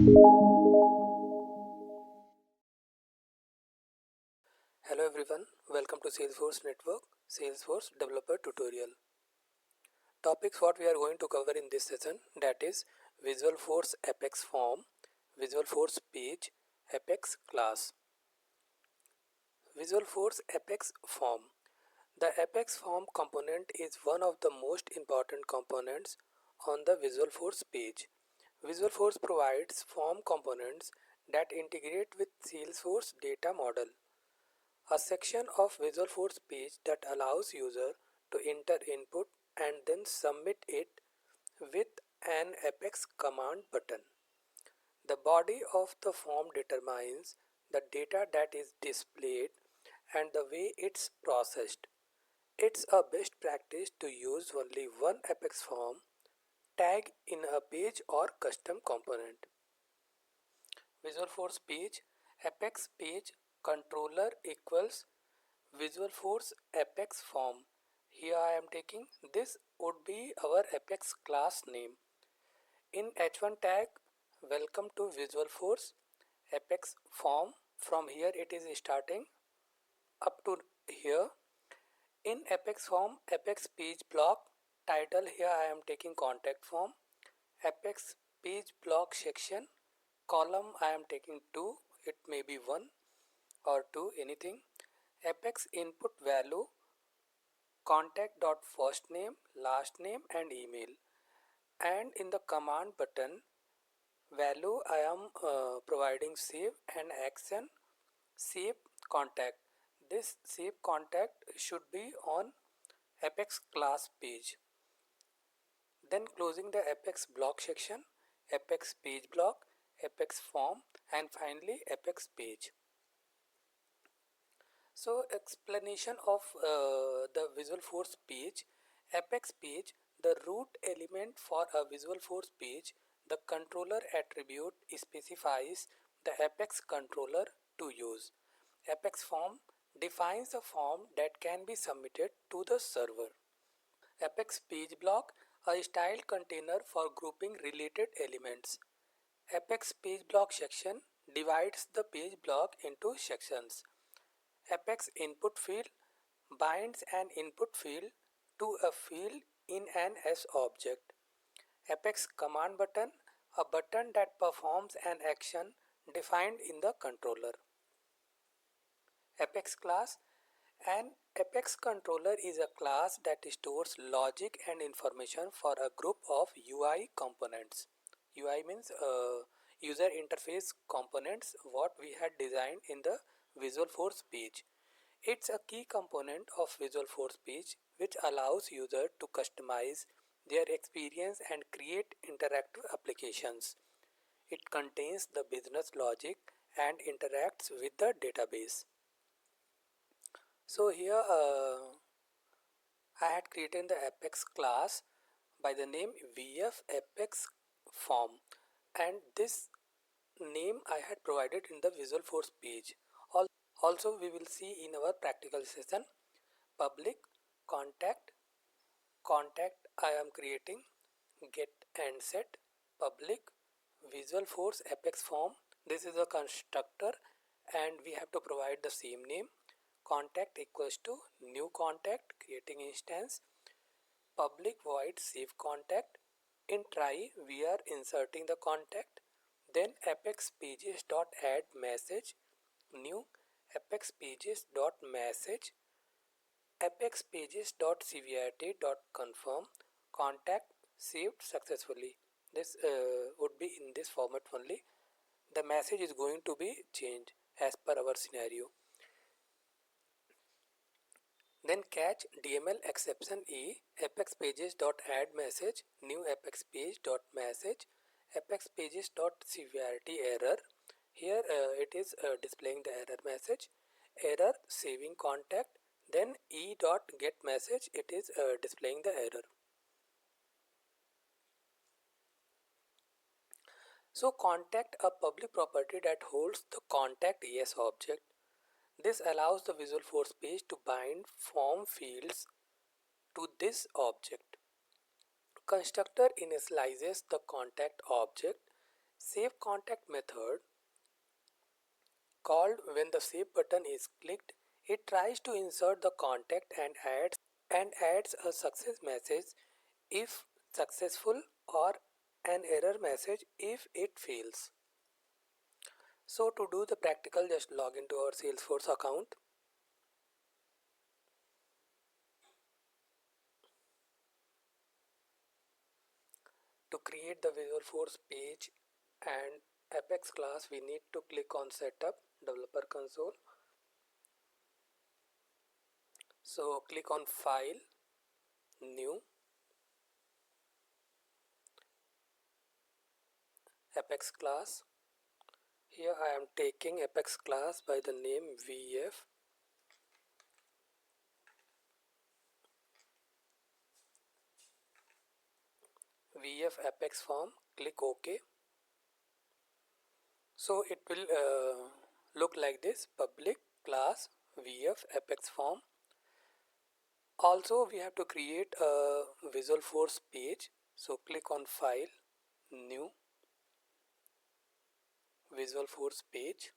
Hello everyone, welcome to Salesforce Network, Salesforce Developer Tutorial. Topics what we are going to cover in this session, that is Visualforce Apex Form, Visualforce Page, Apex Class. Visualforce Apex Form. The Apex Form component is one of the most important components on the Visualforce page. Visualforce provides form components that integrate with Salesforce data model. A section of Visualforce page that allows user to enter input and then submit it with an Apex command button. The body of the form determines the data that is displayed and the way it's processed. It's a best practice to use only one Apex form tag in a page or custom component. Visualforce page, Apex page controller equals Visualforce Apex Form. Here I am taking this would be our Apex class name. In H1 tag, welcome to Visualforce Apex Form. From here it is starting up to here. In Apex Form, Apex page block title, here I am taking contact form. Apex page block section column I am taking 2, it may be 1 or 2, anything. Apex input value contact dot first name, last name and email, and in the command button value I am providing save and action save contact. This save contact should be on Apex class page. Then closing the Apex block section, Apex page block, Apex form and finally Apex page. So explanation of the Visualforce page. Apex page, the root element for a Visualforce page. The controller attribute specifies the Apex controller to use. Apex form defines a form that can be submitted to the server. Apex page block, a style container for grouping related elements. Apex page block section divides the page block into sections. Apex input field binds an input field to a field in an S object. Apex command button, a button that performs an action defined in the controller. Apex class, an Apex controller is a class that stores logic and information for a group of UI components. UI means user interface components what we had designed in the Visualforce page. It's a key component of Visualforce page which allows user to customize their experience and create interactive applications. It contains the business logic and interacts with the database. So here I had created the Apex class by the name VF Apex Form, and this name I had provided in the Visualforce page. Also we will see in our practical session. Public contact I am creating get and set public Visualforce Apex Form. This is a constructor and we have to provide the same name. Contact equals to new contact, creating instance, public void save contact. In try we are inserting the contact, then apex pages dot add message, new apex pages dot message, apex pages dot severity dot confirm, contact saved successfully. This would be in this format only. The message is going to be changed as per our scenario. Then catch DML exception E, apex pages dot add message, new apex page dot message, apex pages dot severity error. Here it is displaying the error message, error saving contact. Then E dot get message, it is displaying the error. So contact, a public property that holds the contact yes object. This allows the Visualforce page to bind form fields to this object. Constructor initializes the contact object Save contact method called when the save button is clicked, it tries to insert the contact and adds a success message if successful or an error message if it fails. So to do the practical, just log into our Salesforce account. To create the Visualforce page and Apex class, we need to click on Setup, Developer Console. So click on File, New, Apex class. Here I am taking Apex class by the name VF Apex Form. Click OK. So it will look like this: public class VF Apex Form. Also we have to create a Visualforce page. So click on File, New, Visualforce page.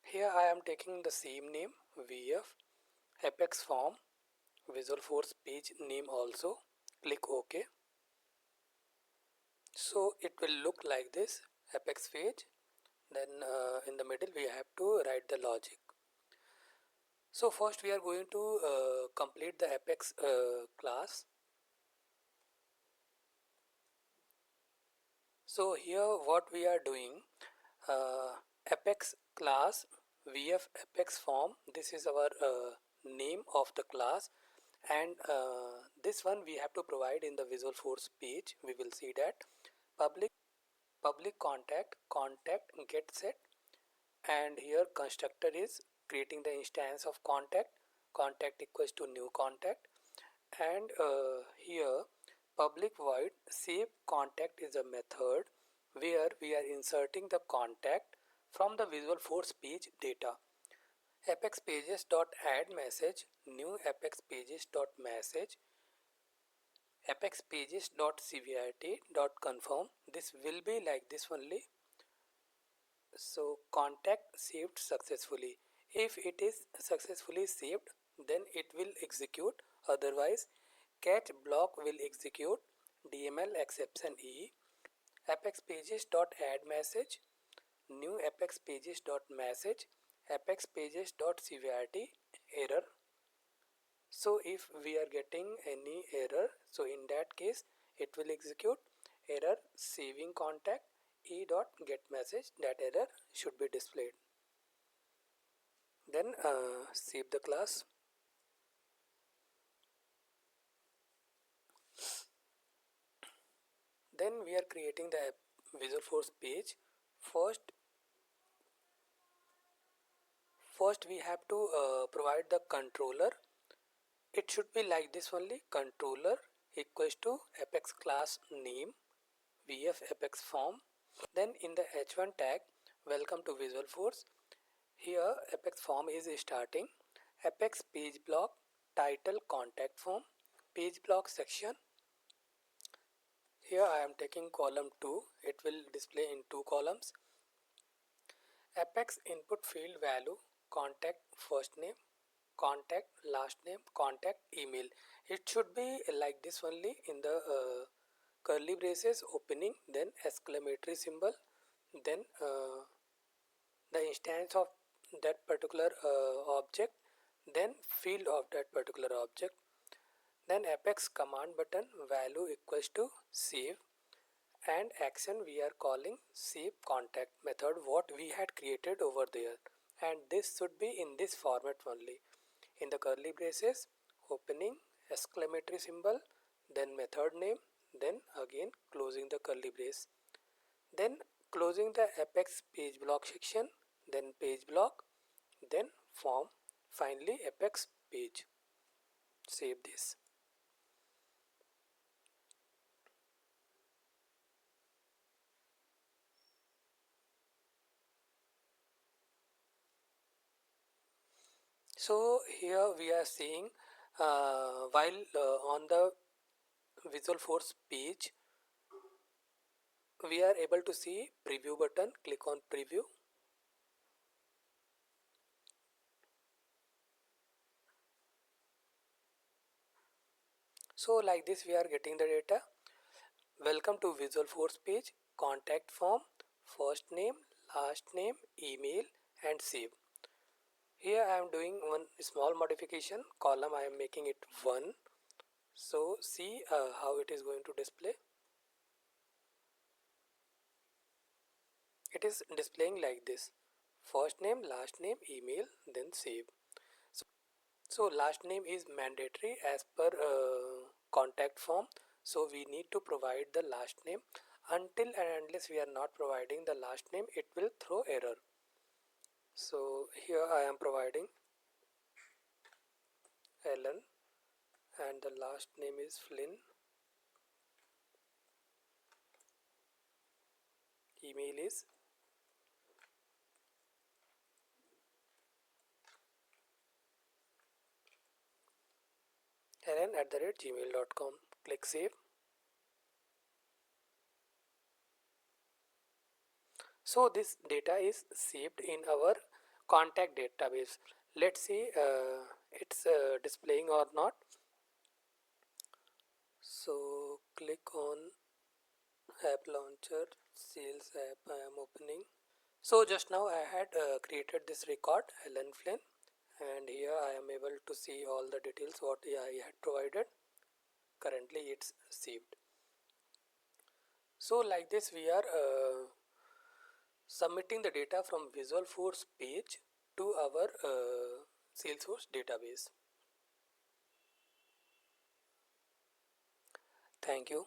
Here I am taking the same name, VF Apex Form, Visualforce page name also. Click OK. So it will look like this: Apex page. Then in the middle we have to write the logic. So first we are going to complete the Apex class. So here what we are doing, uh, Apex class VF Apex Form, this is our name of the class, and this one we have to provide in the Visualforce page. We will see that public contact get set, and here constructor is creating the instance of contact equals to new contact, and here public void save contact is a method where we are inserting the contact from the Visualforce page data. Apex pages dot add message, new apex pages dot message, apex pages dot severity dot confirm. This will be like this only. So contact saved successfully. If it is successfully saved, then it will execute. Otherwise, catch block will execute DML exception E. Apex pages dot add message, new apex pages dot message, apex pages dot severity error. So if we are getting any error, so in that case it will execute error saving contact e dot get message. That error should be displayed. Then save the class. Then we are creating the Visualforce page. First we have to provide the controller. It should be like this only: controller equals to apex class name VF Apex Form. Then in the h1 tag, welcome to Visualforce. Here Apex Form is starting. Apex page block title contact form page block section. Here I am taking column 2. It will display in 2 columns. Apex input field value contact first name, contact last name, contact email. It should be like this only in the curly braces opening, then exclamatory symbol, then the instance of that particular object, then field of that particular object, then apex command button value equals to save, and action we are calling save contact method what we had created over there, and this should be in this format only: in the curly braces opening, exclamatory symbol, then method name, then again closing the curly brace, then closing the apex page block section, then page block, then form, finally apex page. Save this. So here we are seeing while on the Visualforce page we are able to see preview button. Click on preview. So like this we are getting the data. Welcome to Visualforce page, contact form, first name, last name, email and save. Here I am doing one small modification, column I am making it 1. So see how it is going to display. It is displaying like this. First name, last name, email, then save. So last name is mandatory as per contact form. So we need to provide the last name. Until and unless we are not providing the last name, it will throw error. So here I am providing Ellen and the last name is Flynn. Email is ellen@gmail.com. Click save. So this data is saved in our contact database. Let's see it's displaying or not. So click on app launcher, sales app I am opening. So just now I had created this record Helen Flynn, and here I am able to see all the details what I had provided. Currently it's saved. So like this we are submitting the data from Visualforce page to our Salesforce database. Thank you.